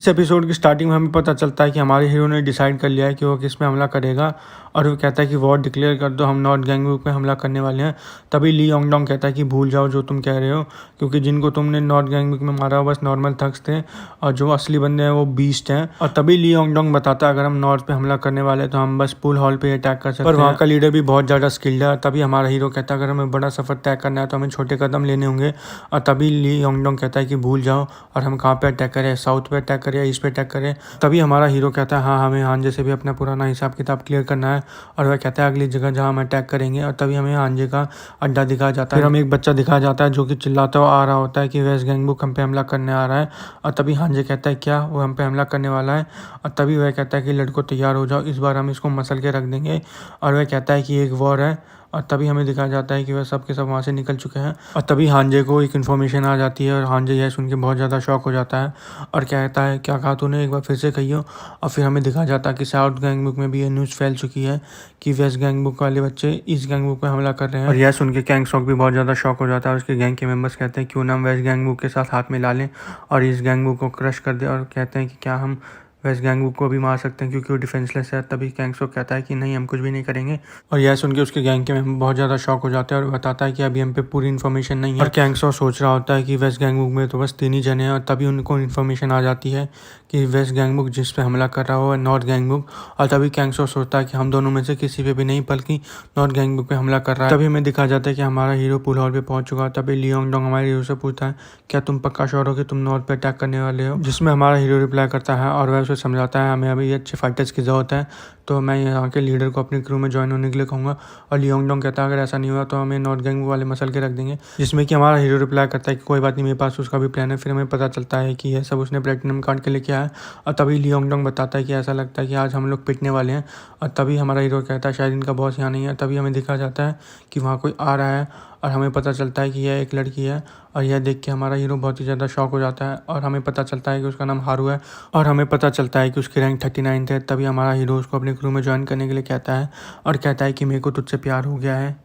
इस एपिसोड की स्टार्टिंग में हमें पता चलता है कि हमारे हीरो ने डिसाइड कर लिया है कि वो किस पे हमला करेगा और वो कहता है कि वॉर डिक्लेयर कर दो, हम नॉर्थ गैंगबुक पे हमला करने वाले हैं। तभी ली योंगडोंग कहता है कि भूल जाओ जो तुम कह रहे हो, क्योंकि जिनको तुमने नॉर्थ गैंगबुक में मारा वो बस नॉर्मल थग्स थे और जो असली बंदे हैं वो बीस्ट हैं। और तभी ली योंगडोंग बताता है अगर हम नॉर्थ पे हमला करने वाले तो हम बस पूल हॉल पे अटैक कर सकते हैं, पर वहाँ का लीडर भी बहुत ज़्यादा स्किल्ड है। तभी हमारा हीरो कहता है अगर हमें बड़ा सफर तय करना है तो हमें छोटे कदम लेने होंगे। और तभी ली योंगडोंग कहता है कि भूल जाओ और हम कहाँ पे अटैक करें, साउथ पे अटैक करें या ईस्ट पे अटैक करें। तभी हमारा हीरो कहता है हाँ, हमें हांजे से भी अपना पुराना हिसाब किताब क्लियर करना है। और वह कहता है अगली जगह जहाँ हम अटैक करेंगे। और तभी हमें हांजे का अड्डा दिखाया जाता है। फिर हमें एक बच्चा दिखाया जाता है जो कि चिल्लाता हुआ आ रहा होता है कि वेस्ट गैंगबुक हम पे हमला करने आ रहा है। और तभी हांजे कहता है क्या वो हम पे हमला करने वाला है। और तभी वह कहता है कि लड़कों तैयार हो जाओ, इस बार हम इसको मसल के रख देंगे। और वह कहता है कि एक वॉर है। और तभी हमें दिखाया जाता है कि वह सब के सब वहाँ से निकल चुके हैं। और तभी हांजे को एक इन्फॉर्मेशन आ जाती है और हांजे यह सुन के बहुत ज़्यादा शॉक हो जाता है और कहता है क्या कहा तूने, एक बार फिर से कहियो। और फिर हमें दिखाया जाता है कि साउथ गैंगबुक में भी ये न्यूज़ फैल चुकी है कि वेस्ट गैंगबुक वाले बच्चे ईस्ट गैंगबुक पे हमला कर रहे हैं। और यह सुन के कैंगसॉक भी बहुत ज़्यादा शॉक हो जाता है और उसके गैंग के मेंबर्स कहते हैं क्यों ना हम वेस्ट गैंगबुक के साथ हाथ मिला लें और ईस्ट गैंगबुक को क्रश कर दें। और कहते हैं कि क्या हम वेस्ट गैंगबुक को भी मार सकते हैं क्योंकि वो डिफेंसलेस है। तभी कैंगसॉक कहता है कि नहीं, हम कुछ भी नहीं करेंगे। और यह सुन के उसके गैंग के मेंबर बहुत ज़्यादा शॉक हो जाते हैं और बताता है कि अभी हम पे पूरी इन्फॉर्मेशन नहीं है। और कैंगसॉक सोच रहा होता है कि वेस्ट गैंगबुक में तो बस 3 ही जने हैं। और तभी उनको इन्फॉर्मेशन आ जाती है कि वेस्ट गैंगबुक जिस पे हमला कर रहा हो है नॉर्थ गैंगबुक। और तभी कैंगसॉक सोचता है कि हम दोनों में से किसी पे भी नहीं बल्कि नॉर्थ गैंगबुक पे हमला कर रहा है। तभी हमें दिखाया जाता है कि हमारा हीरो पुल हॉल पे पहुंच चुका है। तभी ली योंगडोंग हमारे हीरो से पूछता है क्या तुम पक्का श्योर हो कि तुम नॉर्थ पे अटैक करने वाले हो, जिसमें हमारा हीरो रिप्लाई करता है और वह उसे समझाता है हमें अभी अच्छे फाइटर्स की ज़रूरत है, तो मैं यहाँ के लीडर को अपनी क्रू में ज्वाइन होने के लिए कहूँगा। और ली योंगडोंग कहता है अगर ऐसा नहीं हुआ तो हमें नॉर्थ गैंगबुक वाले मसल के रख देंगे, जिसमें कि हमारा हीरो रिप्लाई करता है कि कोई बात नहीं, मेरे पास उसका भी प्लान है। फिर हमें पता चलता है कि यह सब उसने प्लेटिनम कार्ड के लिए किया है। और तभी ली योंगडोंग बताता है कि ऐसा लगता है कि आज हम लोग पिटने वाले हैं। और तभी हमारा हीरो कहता है शायद इनका बॉस यहाँ नहीं है। तभी हमें दिखा जाता है कि वहाँ कोई आ रहा है और हमें पता चलता है कि यह एक लड़की है। और यह देख के हमारा हीरो बहुत ही ज़्यादा शॉक हो जाता है और हमें पता चलता है कि उसका नाम हारू है। और हमें पता चलता है कि उसकी रैंक 39 है। तभी हमारा हीरो उसको अपने क्रू में ज्वाइन करने के लिए कहता है और कहता है कि मेरे को तुझसे प्यार हो गया है।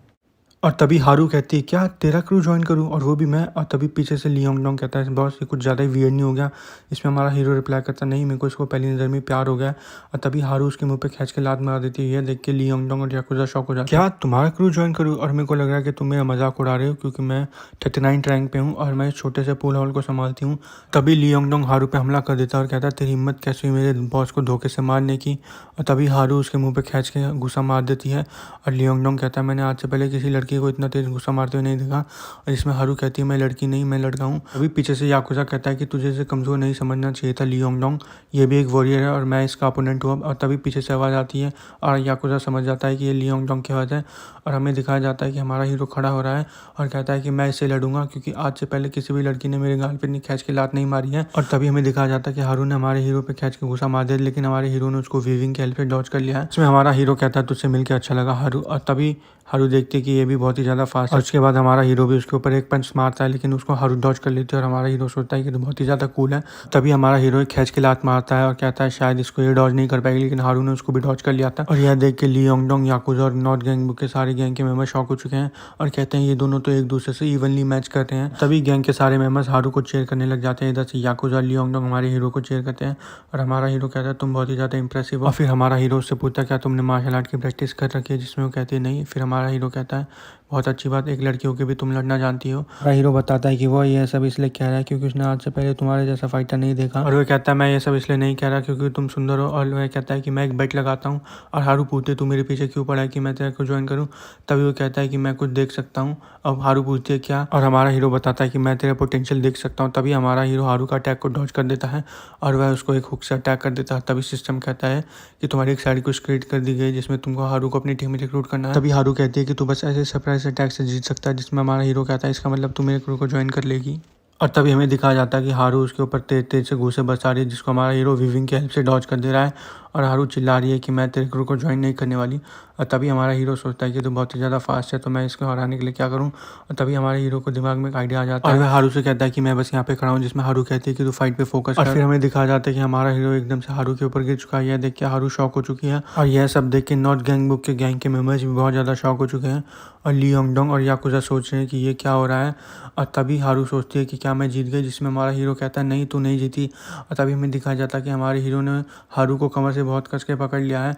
और तभी हारू कहती है क्या तेरा क्रू ज्वाइन करूं और वो भी मैं। और तभी पीछे से ली योंगडोंग कहता है बॉस ये कुछ ज़्यादा ही वियर्ड नहीं हो गया। इसमें हमारा हीरो रिप्लाई करता नहीं, मेरे को इसको पहली नज़र में प्यार हो गया। और तभी हारू उसके मुंह पे खींच के लात मार देती है। देख के ली योंगडोंग और याकुजा शॉक हो जाता है क्या तुम्हारा क्रू ज्वाइन करूँ। और मेरे को लग रहा है कि तुम मेरा मजाक उड़ा रहे हो क्योंकि मैं 39 रैंक पे हूँ और मैं इस छोटे से पूल हॉल को संभालती हूँ। तभी ली योंगडोंग हारू पे हमला कर देता है और कहता है तेरी हिम्मत कैसे हुई मेरे बॉस को धोखे से मारने की। और तभी हारू उसके मुँह पे खींच के गुस्सा मार देती है। और ली योंगडोंग कहता है मैंने आज से पहले किसी लड़की को इतना तेज गुस्सा मारते हुए नहीं देखा। और इसमें हारू कहती है मैं लड़की नहीं, मैं लड़का हूँ। अभी पीछे से याकुजा कहता है कि तुझे इसे कमज़ोर नहीं समझना चाहिए था ली योंगडोंग, ये भी एक वॉरियर है और मैं इसका अपोनेंट हूँ। और तभी पीछे से आवाज़ आती है और याकुजा समझ जाता है कि ये ली योंगडोंग की आवाज़ है। और हमें दिखाया जाता है कि हमारा हीरो खड़ा हो रहा है और कहता है कि मैं इससे लड़ूंगा क्योंकि आज से पहले किसी भी लड़की ने मेरे गाल पे इतनी खींच के लात नहीं मारी है। और तभी हमें दिखाया जाता है कि हारू ने हमारे हीरो पे खींच के गुस्सा मार दिया, लेकिन हमारे हीरो ने उसको वीविंग के हेल्प से डॉज कर लिया है। इसमें हमारा हीरो कहता है तुझसे मिलकर अच्छा लगा हारू। और तभी हारू देखती है कि ये भी बहुत ही ज़्यादा फास्ट है। और उसके बाद हमारा हीरो भी उसके ऊपर एक पंच मारता है, लेकिन उसको हारू डॉज कर लेती है और हमारा हीरो सोचता है कि तो बहुत ही ज़्यादा कूल है। तभी हमारा हीरो एक खींच के लात मारता है और कहता है शायद इसको ये डॉज नहीं कर पाएगी, लेकिन हारू ने उसको भी डॉज कर लिया था। और यह देख के ली योंगडोंग, याकुजा और नॉर्थ गैंगबुक के सारे गैंग के मेंबर शॉक हो चुके हैं और कहते हैं ये दोनों तो एक दूसरे से इवनली मैच कर रहे हैं। तभी गैंग के सारे मेंबर्स हारू को चेयर करने लग जाते हैं। इधर से याकुजा और ली योंगडोंग हमारे हीरो को चेयर करते हैं और हमारा हीरो कहता है तुम बहुत ही ज़्यादा इंप्रेसिव हो। और फिर हमारा हीरो उससे पूछता है क्या तुमने मार्शल आर्ट की प्रैक्टिस कर रखी है, जिसमें वो कहती है नहीं। फिर हमारा हीरो कहता है बहुत अच्छी बात, एक लड़की होकर भी तुम लड़ना जानती हो। हमारा हीरो बताता है कि वो ये सब इसलिए कह रहा है क्योंकि उसने आज से पहले तुम्हारे जैसा फाइटर नहीं देखा। और वो कहता है मैं ये सब इसलिए नहीं कह रहा क्योंकि तुम सुंदर हो। और वह कहता है कि मैं एक बेट लगाता हूँ। और हारू पूछते तू मेरे पीछे क्यों पड़ा है कि मैं तेरे को ज्वाइन करूँ। तभी वो कहता है कि मैं कुछ देख सकता हूँ। अब हारू पूछती है क्या, और हमारा हीरो बताता है कि मैं तेरा पोटेंशियल देख सकता हूँ। तभी हमारा हीरो हारू का अटैक को डॉज कर देता है और वह उसको एक हुक से अटैक कर देता है। तभी सिस्टम कहता है कि तुम्हारी एक साइड कुछ क्रिएट कर दी गई जिसमें तुमको हारू को अपनी टीम में रिक्रूट करना है। तभी हारू कहती है कि तू बस ऐसे सरप्राइज अटैक से जीत सकता है, जिसमें हमारा हीरो कहता है इसका मतलब तू मेरे क्रू को ज्वाइन कर लेगी। और तभी हमें दिखाया जाता है कि हारू उसके ऊपर तेज तेज से घूंसे बरसा रही है, जिसको हमारा हीरो वीविंग की हेल्प से डॉज कर दे रहा है। और हारू चिल्ला रही है कि मैं तेरे ग्रुप को ज्वाइन नहीं करने वाली। और तभी हमारा हीरो सोचता है कि तू बहुत ही ज़्यादा फास्ट है, तो मैं इसको हराने के लिए क्या करूँ। और तभी हमारे हीरो को दिमाग में एक आइडिया आ जाता है और वह हारू से कहता है कि मैं बस यहाँ पे खड़ा हूँ, जिसमें हारू कहती है कि तू फाइट पे फोकस कर। और फिर हमें दिखाया जाता है कि हमारा हीरो एकदम से हारू के ऊपर गिर चुका है। यह देख के हारू शॉक हो चुकी है और यह सब देख के नॉर्थ गैंग बुक के गैंग के मेंबर्स भी बहुत ज़्यादा शॉक हो चुके हैं। और ली योंगडोंग और याकुजा सोच रहे हैं कि ये क्या हो रहा है। और तभी हारू सोचती है कि क्या मैं जीत गई, जिसमें हमारा हीरो कहता है नहीं तू नहीं जीती। और तभी हमें दिखाया जाता है कि हमारे हीरो ने हारू को कमर से बहुत कस के पकड़ लिया है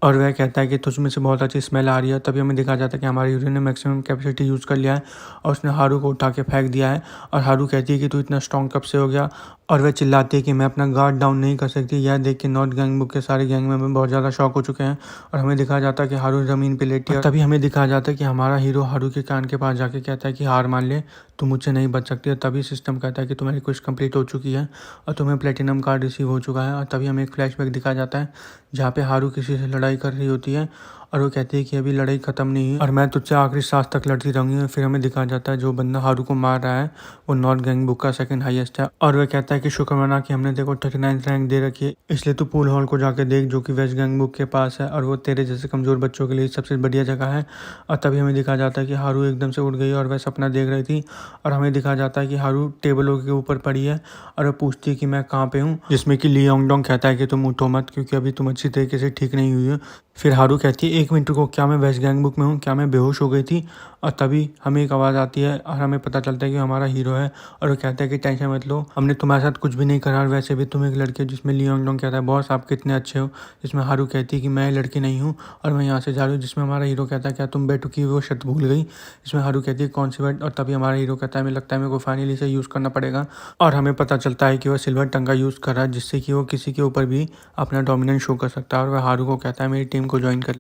और वह कहता है कि तुझ में से बहुत अच्छी स्मेल आ रही है। तभी हमें दिखाया जाता है कि हमारे हीरो ने मैक्सिमम कैपेसिटी यूज़ कर लिया है और उसने हारू को उठा के फेंक दिया है। और हारू कहती है कि तू इतना स्ट्रॉन्ग कब से हो गया। और वह चिल्लाती है कि मैं अपना गार्ड डाउन नहीं कर सकती। यह देख के नॉर्थ गैंग बुक के सारे गैंग में बहुत ज़्यादा शॉक हो चुके हैं और हमें दिखाया जाता है कि हारू ज़मीन पे लेटी है। तभी हमें दिखाया जाता है कि हमारा हीरो हारू के कान के पास जाके कहता है कि हार मान ले, तू मुझसे नहीं बच सकती है। तभी सिस्टम कहता है कि तुम्हारी रिक्वेस्ट कंप्लीट हो चुकी है और तुम्हें प्लेटिनम कार्ड रिसीव हो चुका है। और तभी हमें एक फ्लैशबैक दिखाया जाता है जहाँ पे हारू किसी से लड़ाई कर रही होती है और वो कहती है कि अभी लड़ाई ख़त्म नहीं है और मैं तुझसे आखिरी सांस तक लड़ती रहूँगी। फिर हमें दिखाया जाता है जो बंदा हारू को मार रहा है वो नॉर्थ गैंग बुक का सेकंड हाईएस्ट है और वह कहता है कि शुक्र मना कि हमने देखो 39 रैंक दे रखी है, इसलिए तू पूल हॉल को जाके देख जो कि वेस्ट गैंग बुक के पास है और वो तेरे जैसे कमज़ोर बच्चों के लिए सबसे बढ़िया जगह है। और तभी हमें दिखाया जाता है कि हारू एकदम से उठ गई और वह सपना देख रही थी और हमें दिखाया जाता है कि हारू टेबलों के ऊपर पड़ी है और वह पूछती है कि मैं कहाँ पे हूँ, जिसमें कि ली योंगडोंग कहता है कि तुम उठो मत क्योंकि अभी तुम अच्छी तरीके से ठीक नहीं हुई हो। फिर हारू कहती है 1 मिनट को, क्या मैं वेस्ट गैंग बुक में हूँ, क्या मैं बेहोश हो गई थी। और तभी हमें एक आवाज़ आती है और हमें पता चलता है कि हमारा हीरो है और वो कहता है कि टेंशन मत लो, हमने तुम्हारे साथ कुछ भी नहीं करा और वैसे भी तुम एक लड़के हो। जिसमें ली योंगडोंग कहता है बॉस आप कितने अच्छे हो। जिसमें हारू कहती है कि मैं लड़की नहीं हूँ और मैं यहाँ से जा रही हूँ। जिसमें हमारा हीरो कहता है क्या तुम बेटू की वो शर्त भूल गई। इसमें हारू कहती है कौन सी बात। और तभी हमारा हीरो कहता है मुझे लगता है मेरे को फाइनली से यूज़ करना पड़ेगा। और हमें पता चलता है कि वह सिल्वर टंग का यूज़ कर रहा है जिससे कि वो किसी के ऊपर भी अपना डोमिनेंस शो कर सकता है और वह हारू को कहता है मेरी टीम को ज्वाइन कर।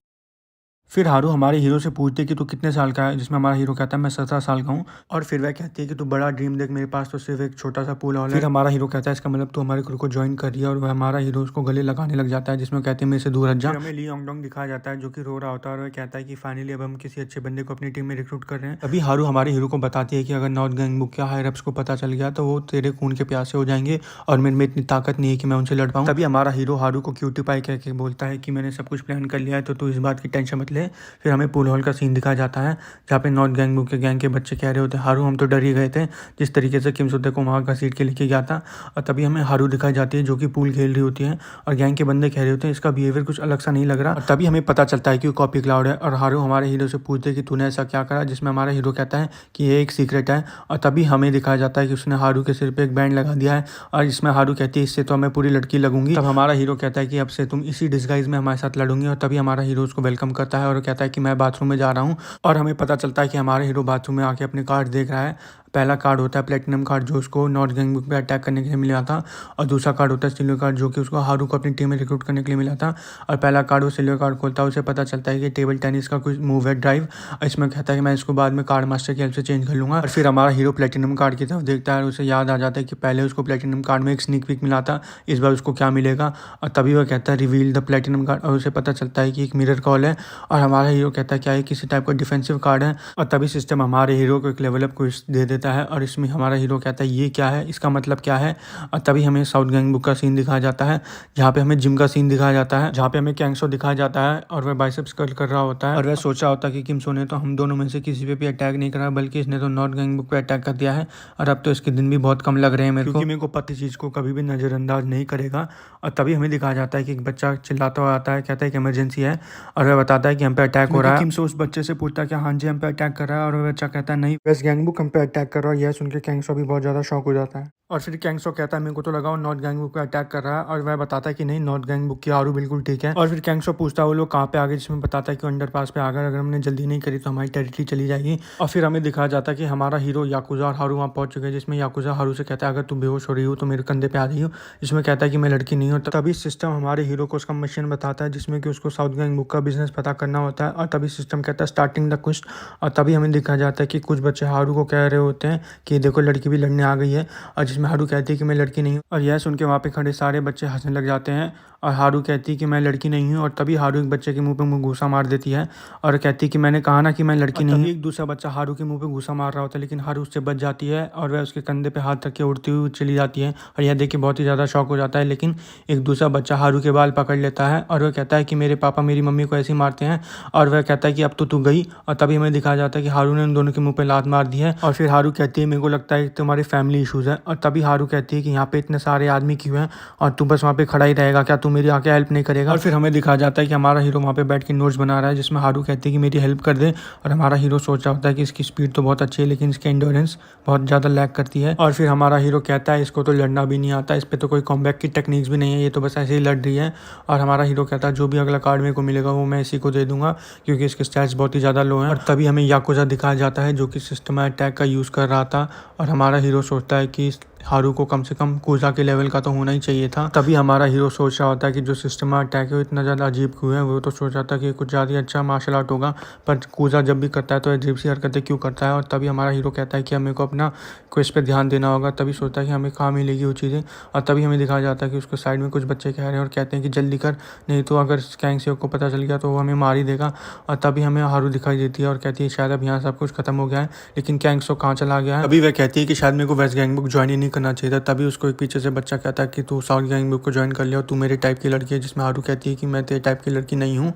फिर हारू हमारे हीरो से पूछती है कि तू कितने साल का है। जिसमें हमारा हीरो कहता है मैं 17 साल का हूँ। और फिर वह कहती है कि तू बड़ा ड्रीम देख, मेरे पास तो सिर्फ एक छोटा सा पूल हॉल है। फिर हमारा हीरो कहता है इसका मतलब तू हमारे क्रू को ज्वाइन कर रही है और वह हमारा हीरो उसको गले लगाने लग जाता है जिसमें कहते हैं मेरे से दूर हट जा। हमें ली योंगडोंग दिखाया जाता है जो कि रो रहा होता है और वह कहता है कि फाइनली अब हम किसी अच्छे बंदे को अपनी टीम में रिक्रूट कर रहे हैं। अभी हारू हमारे हीरो को बताती है कि अगर नॉर्थ गैंग बुक के हायर अप्स को पता चल गया तो वो तेरे खून के प्यासे हो जाएंगे और मेरे में इतनी ताकत नहीं है कि मैं उनसे लड़ पाऊँ। तभी हमारा हीरो हारू को क्यूटी पाई कह के बोलता है कि मैंने सब कुछ प्लान कर लिया है तो तू इस बात की टेंशन मत ले। फिर हमें पूल हॉल का सीन दिखाया जाता है जहाँ पे नॉर्थ गैंग बुक के गैंग के बच्चे कह रहे होते हैं हारू हम तो डर ही गए थे जिस तरीके से किम सुते को वहाँ घसीट के लेके गया था। और तभी हमें हारू दिखाई जाती है जो कि पूल खेल रही होती है और गैंग के बंदे कह रहे होते हैं इसका बिहेवियर कुछ अलग सा नहीं लग रहा। और तभी हमें पता चलता है कि वो कॉपी क्लाउड है और हारू हमारे हीरो से पूछते हैं कि तूने ऐसा क्या करा। जिसमें हमारा हीरो कहता है कि ये एक सीक्रेट है। और तभी हमें दिखाया जाता है कि उसने हारू के सिर पर एक बैंड लगा दिया है और इसमें हारू कहती है इससे तो हमें पूरी लड़की लगूंगी। तब हमारा हीरो कहता है कि अब से तुम इसी डिस्गाइज में हमारे साथ लड़ूंगी। और तभी हमारा हीरो उसको वेलकम करता है और कहता है कि मैं बाथरूम में जा रहा हूँ। और हमें पता चलता है कि हमारा हीरो बाथरूम में आके अपने कार्ड देख रहा है। पहला कार्ड होता है प्लेटिनम कार्ड जो उसको नॉर्थ गैंग बुक पे अटैक करने के लिए मिला था और दूसरा कार्ड होता है सिल्वर कार्ड जो कि उसको हारू को अपनी टीम में रिक्रूट करने के लिए मिला था। और पहला कार्ड वो सिल्वर कार्ड खोलता है, उसे पता चलता है कि टेबल टेनिस का कुछ मूव है ड्राइव। इसमें कहता है कि मैं इसको बाद में कार्ड मास्टर की हेल्प से चेंज कर लूँगा। और फिर हमारा हीरो प्लेटिनम कार्ड की तरफ देखता है और उसे याद आ जाता है कि पहले उसको प्लेटिनम कार्ड में एक स्नीक पीक मिला था, इस बार उसको क्या मिलेगा। और तभी वह कहता है रिवील द प्लेटिनम कार्ड और उसे पता चलता है कि एक मिरर कॉल है। और हमारा हीरो कहता है क्या ये किसी टाइप का डिफेंसिव कार्ड है। और तभी सिस्टम हमारे हीरो को एक लेवल अप क्विज दे देता है और इसमें हमारा हीरो कहता है ये क्या है, इसका मतलब क्या है। और तभी हमें साउथ गैंग बुक का सीन दिखाया जाता है जहाँ पे हमें जिम का सीन दिखाया जाता है जहाँ पे हमें कैंगसो दिखाया जाता है और वह बाइसेप्स कर्ल कर रहा होता है और वह सोचा होता है कि किमसो ने तो हम दोनों में से किसी पे भी अटैक नहीं करा बल्कि इसने तो नॉर्थ गैंग बुक पे अटैक कर दिया है और अब तो इसके दिन भी बहुत कम लग रहे हैं मेरे को पति चीज़ को कभी भी नज़रअंदाज नहीं करेगा। और तभी हमें दिखाया जाता है कि एक बच्चा चिल्लाता हुआ आता है, कहता है कि इमरजेंसी है और वह बताता है कि हम पे अटैक हो रहा है। किमसो उस बच्चे से पूछता है कि हाँ जी हम पे अटैक कर रहा है और वह बच्चा कहता है नहीं वेस्ट गैंग बुक हम पे अटैक कर रहा है। यह सुन के कैंगसो भी बहुत ज़्यादा शॉक हो जाता है और फिर कैंगसो कहता है मेरे को तो लगा नॉर्थ गैंग बुक पे अटैक कर रहा है और वह बताता है कि नहीं नॉर्थ गैंग बुक की हारू बिल्कुल ठीक है। और फिर कैंगसो पूछता है वो लोग कहाँ पे आ गए, जिसमें बताता है कि अंडर पास पे आ गए, अगर हमने जल्दी नहीं करी तो हमारी टेरिटरी चली जाएगी। और फिर हमें दिखाया जाता है कि हमारा हीरो याकुजा और हारू वहाँ पहुंच चुके हैं जिसमें याकुजा हारू से कहता है अगर तू बेहोश हो रही हो तो मेरे कंधे पे आ रही हो। जिसमें कहता है कि मैं लड़की नहीं हूँ। तभी सिस्टम हमारे हीरो को उसका मशीन बताता है जिसमें कि उसको साउथ गैंग बुक का बिजनेस पता करना होता है। और तभी सिस्टम कहता है स्टार्टिंग द क्वेस्ट। और तभी हमें दिखाया जाता है कि कुछ बच्चे हारू को कह रहे होते हैं कि देखो लड़की भी लड़ने आ गई है। और जिसमें जिसमें हारू कहती है कि मैं लड़की नहीं हूँ, और यह सुन के वहाँ पे खड़े सारे बच्चे हंसने लग जाते हैं। और हारू कहती है कि मैं लड़की नहीं हूँ, और तभी हारू एक बच्चे के मुंह पे घूसा मार देती है और कहती है कि मैंने कहा ना कि मैं लड़की नहीं हूँ। एक दूसरा बच्चा हारू के मुंह पे घूसा मार रहा होता है, लेकिन हारू उससे बच जाती है और वह उसके कंधे पे हाथ रख के उड़ती हुई चली जाती है। और यह देख के बहुत ही ज़्यादा शौक हो जाता है, लेकिन एक दूसरा बच्चा हारू के बाल पकड़ लेता है और वह कहता है कि मेरे पापा मेरी मम्मी को ऐसे ही मारते हैं, और वह कहता है कि अब तो तू गई। और तभी हमें दिखाया जाता है कि हारू ने उन दोनों के मुंह पे लात मार दी है। और फिर हारू कहती है मेरे को लगता है कि तुम्हारे फैमिली इशूज़ हैं। और तभी हारू कहती है कि यहाँ पे इतने सारे आदमी क्यों हैं और तू बस वहाँ पे खड़ा ही रहेगा, क्या तू मेरी आके हेल्प नहीं करेगा। और फिर हमें दिखाया जाता है कि हमारा हीरो वहाँ पे बैठ के नोट्स बना रहा है, जिसमें हारू कहती है कि मेरी हेल्प कर दे। और हमारा हीरो सोच रहा होता है कि इसकी स्पीड तो बहुत अच्छी है, लेकिन इसकी एंड्योरेंस बहुत ज़्यादा लैग करती है। और फिर हमारा हीरो कहता है इसको तो लड़ना भी नहीं आता, इस पर तो कोई कॉम्बैक की टेक्निक्स भी नहीं है, ये तो बस ऐसे ही लड़ रही है। और हमारा हीरो कहता है जो भी अगला कार्ड मेरे को मिलेगा वो मैं इसी को दे दूंगा, क्योंकि इसके स्टैट्स बहुत ही ज़्यादा लो हैं। और तभी हमें याकुजा दिखाया जाता है जो कि सिस्टम अटैक का यूज़ कर रहा था। और हमारा हीरो सोचता है कि हारू को कम से कम कूजा के लेवल का तो होना ही चाहिए था। तभी हमारा हीरो सोच रहा होता है कि जो सिस्टम अटैक है वो इतना ज़्यादा अजीब क्यों है। वो तो सोच रहा था कि कुछ ज़्यादा अच्छा मार्शल आर्ट होगा, पर कूजा जब भी करता है तो अजीब सी हरकतें क्यों करता है। और तभी हमारा हीरो कहता है कि हमें को अपना क्वेस्ट पे ध्यान देना होगा। तभी सोचता है कि हमें कहाँ मिलेगी वो चीज़ें। और तभी हमें दिखाया जाता है कि उसके साइड में कुछ बच्चे कह रहे हैं और कहते हैं कि जल्दी कर, नहीं तो अगर कैंग सेवक को पता चल गया तो वो हमें मार ही देगा। और तभी हमें हारू दिखाई देती है और कहती है शायद अब यहाँ सब कुछ खत्म हो गया है, लेकिन कैंग सेवक कहाँ चला गया है। तभी वह कहती है कि शायद मेरे को वेस्ट गैंग बुक ज्वाइन ही नहीं करना चाहिए था। तभी उसको एक पीछे से बच्चा कहता है कि तू साउथ गैंग बुक को ज्वाइन कर लिया और तू मेरे टाइप की लड़की है, जिसमें हारू कहती है कि मैं तेरे टाइप की लड़की नहीं हूँ।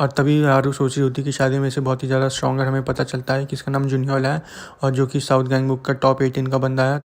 और तभी हारू सोच रही होती है कि शायद में से बहुत ही ज़्यादा स्ट्रॉन्गर हमें पता चलता है कि इसका नाम जुनियल है और जो कि साउथ गैंग बुक का टॉप 18 का बंदा है।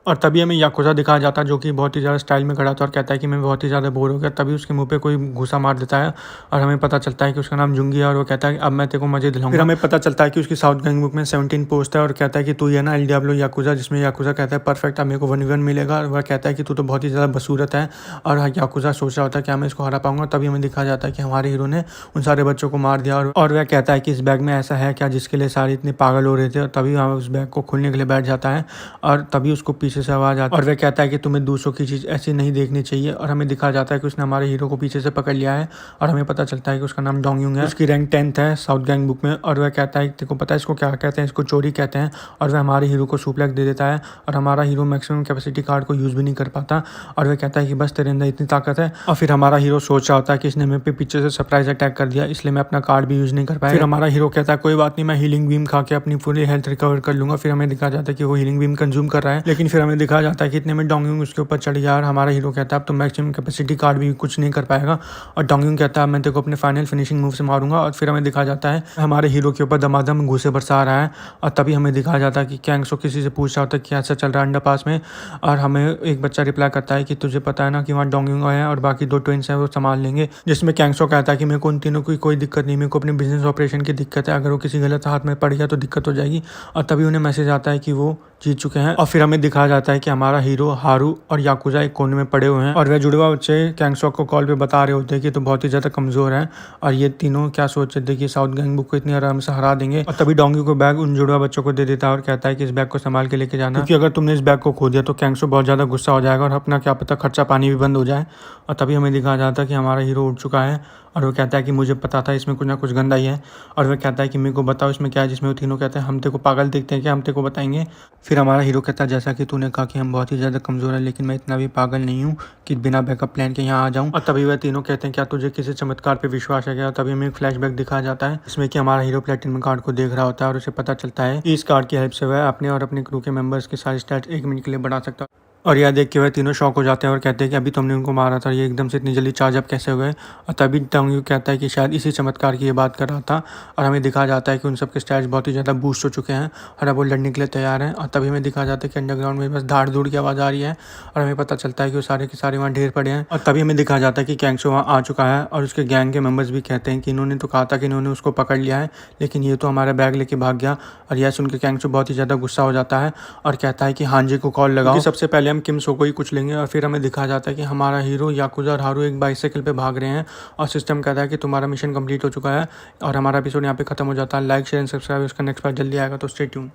और तभी हमें याकुजा दिखाया जाता है जो कि बहुत ही ज़्यादा स्टाइल में खड़ा था और कहता है कि मैं बहुत ही ज़्यादा बोर हो गया। तभी उसके मुंह पे कोई घूसा मार देता है और हमें पता चलता है कि उसका नाम जुंगी है और वो कहता है कि अब मैं तेरे को मजे दिलाऊंगा। फिर हमें पता चलता है कि उसकी साउथ गैंग बुक में 17 पोस्ट है और कहता है कि तू ये ना एल डियाब्लो याकुजा, जिसमें याकुजा कहता है परफेक्ट, अब मेरे को 1v1 मिलेगा। और वह कहता है कि तू तो बहुत ही ज़्यादा बसूरत है और याकुजा सोच रहा होता है कि मैं इसको हरा पाऊंगा। तभी हमें दिखाया जाता है कि हमारे हीरो ने उन सारे बच्चों को मार दिया और वह कहता है कि इस बैग में ऐसा है क्या जिसके लिए सारे इतने पागल हो रहे थे। और तभी वहाँ उस बैग को खोलने के लिए बैठ जाता है और तभी उसको पीछे से आवाज़ आती है और वह कहता है कि तुम्हें दूसरों की चीज़ ऐसी नहीं देखनी चाहिए। और हमें दिखाया जाता है कि उसने हमारे हीरो को पीछे से पकड़ लिया है और हमें पता चलता है कि उसका नाम डोंगयुंग है, उसकी रैंक 10th है साउथ गैंग बुक में। और वह कहता है तेरे को पता है इसको क्या कहते हैं, इसको चोरी कहते हैं। और वह हमारे हीरो को सुप्लेक्स दे देता है और हमारा हीरो मैक्सिमम कैपेसिटी कार्ड को यूज़ भी नहीं कर पाता और वह कहता है कि बस तेरे अंदर इतनी ताकत है। और फिर हमारा हीरो सोच रहा होता है कि इसने मेरे पे पीछे से सरप्राइज अटैक कर दिया, इसलिए मैं अपना कार्ड भी यूज़ नहीं कर पाया। फिर हमारा हीरो कहता है कोई बात नहीं, मैं हीलिंग बीम खा के अपनी पूरी हेल्थ रिकवर कर लूंगा। फिर हमें दिखाया जाता है कि वो हीलिंग बीम कंज्यूम कर रहा है, लेकिन फिर हमें दिखाया जाता है कि इतने में डोंगयुंग उसके ऊपर चढ़ गया और हमारा हीरो कहता है अब तो मैक्सिमम कैपेसिटी कार्ड भी कुछ नहीं कर पाएगा। और डोंगयुंग कहता है मैं तेरे को अपने फाइनल फिनिशिंग मूव से मारूंगा। और फिर हमें दिखाया जाता है हमारे हीरो के ऊपर दमादम घूसे बरसा रहा है। और तभी हमें दिखाया जाता है कि कैंगसो किसी से पूछ रहा होता है कि ऐसा चल रहा है अंडर पास में। और हमें एक बच्चा रिप्लाई करता है कि तुझे पता है ना कि वहाँ डोंगयुंग है और बाकी 2 ट्विंस हैं वो संभाल लेंगे। जिसमें कैंगसो कहता है कि मेरे को उन तीनों की कोई दिक्कत नहीं, मेरे को अपने बिजनेस ऑपरेशन की दिक्कत है, अगर वो किसी गलत हाथ में पड़ गया तो दिक्कत हो जाएगी। और तभी उन्हें मैसेज आता है कि वो जीत चुके हैं। और फिर हमें दिखाया जाता है कि हमारा हीरो हारू और याकुजा एक कोने में पड़े हुए हैं और वह जुड़वा बच्चे कैंगसॉक को कॉल पे बता रहे होते हैं कि तो बहुत ही ज़्यादा कमज़ोर है। और ये तीनों क्या सोच रहे थे कि साउथ गैंग बुक को इतनी आराम से हरा देंगे। और तभी डोंगी को बैग उन जुड़वा बच्चों को दे देता है और कहता है कि इस बैग को संभाल के लेके जाना, क्योंकि अगर तुमने इस बैग को खो दिया तो कैंगसो बहुत ज़्यादा गुस्सा हो जाएगा और अपना क्या पता खर्चा पानी भी बंद हो जाए। और तभी हमें दिखाया जाता है कि हमारा हीरो उठ चुका है और वो कहता है कि मुझे पता था इसमें कुछ ना कुछ गंदा ही है। और वह कहता है कि मेरे को बताओ इसमें क्या है, जिसमें वो तीनों कहते हैं हम तेरे को पागल देखते हैं क्या, हम तेरे को बताएंगे। फिर हमारा हीरो कहता है जैसा कि तूने कहा कि हम बहुत ही ज़्यादा कमज़ोर है, लेकिन मैं इतना भी पागल नहीं हूँ कि बिना बैकअप प्लान के यहाँ आ जाऊँ। और तभी वह तीनों कहते हैं क्या तुझे किसी चमत्कार पे विश्वास है क्या। तभी हमें एक फ्लैशबैक दिखाया जाता है इसमें कि हमारा हीरो प्लेटिनम कार्ड को देख रहा होता है और उसे पता चलता है कि इस कार्ड की हेल्प से वह अपने और अपने क्रू के मेंबर्स के सारे स्टैट्स 1 मिनट के लिए बढ़ा सकता है। और यह देख के वह तीनों शॉक हो जाते हैं और कहते हैं कि अभी तो हमने उनको मारा था, ये एकदम से इतनी जल्दी चार्ज अप कैसे हो गए। और तभी डोंगयुंग कहता है कि शायद इसी चमत्कार की ये बात कर रहा था। और हमें दिखाया जाता है कि उन सब के स्टैट्स बहुत ही ज़्यादा बूस्ट हो चुके हैं और अब वो लड़ने के लिए तैयार हैं। और तभी हमें दिखाया जाता है कि अंडरग्राउंड में बस धाड़ धूड़ की आवाज़ आ रही है और हमें पता चलता है कि वो सारे के सारे वहाँ ढेर पड़े हैं। और तभी हमें दिखाया जाता है कि कैंगसो वहाँ आ चुका है और उसके गैंग के मेंबर्स भी कहते हैं कि इन्होंने तो कहा था कि इन्होंने उसको पकड़ लिया है, लेकिन ये तो हमारा बैग लेके भाग गया। और यह सुन के कैंगसो बहुत ही ज़्यादा गुस्सा हो जाता है और कहता है कि हांजी को कॉल लगाओ, सबसे पहले हम किम सो को ही कुछ लेंगे। और फिर हमें दिखाया जाता है कि हमारा हीरो याकुजा और हारू एक बाइसाइकिल पे भाग रहे हैं और सिस्टम कहता है कि तुम्हारा मिशन कंप्लीट हो चुका है। और हमारा एपिसोड यहाँ पे खत्म हो जाता है। लाइक शेयर एंड सब्सक्राइब, उसका नेक्स्ट पार्ट जल्दी आएगा, तो स्टे ट्यून।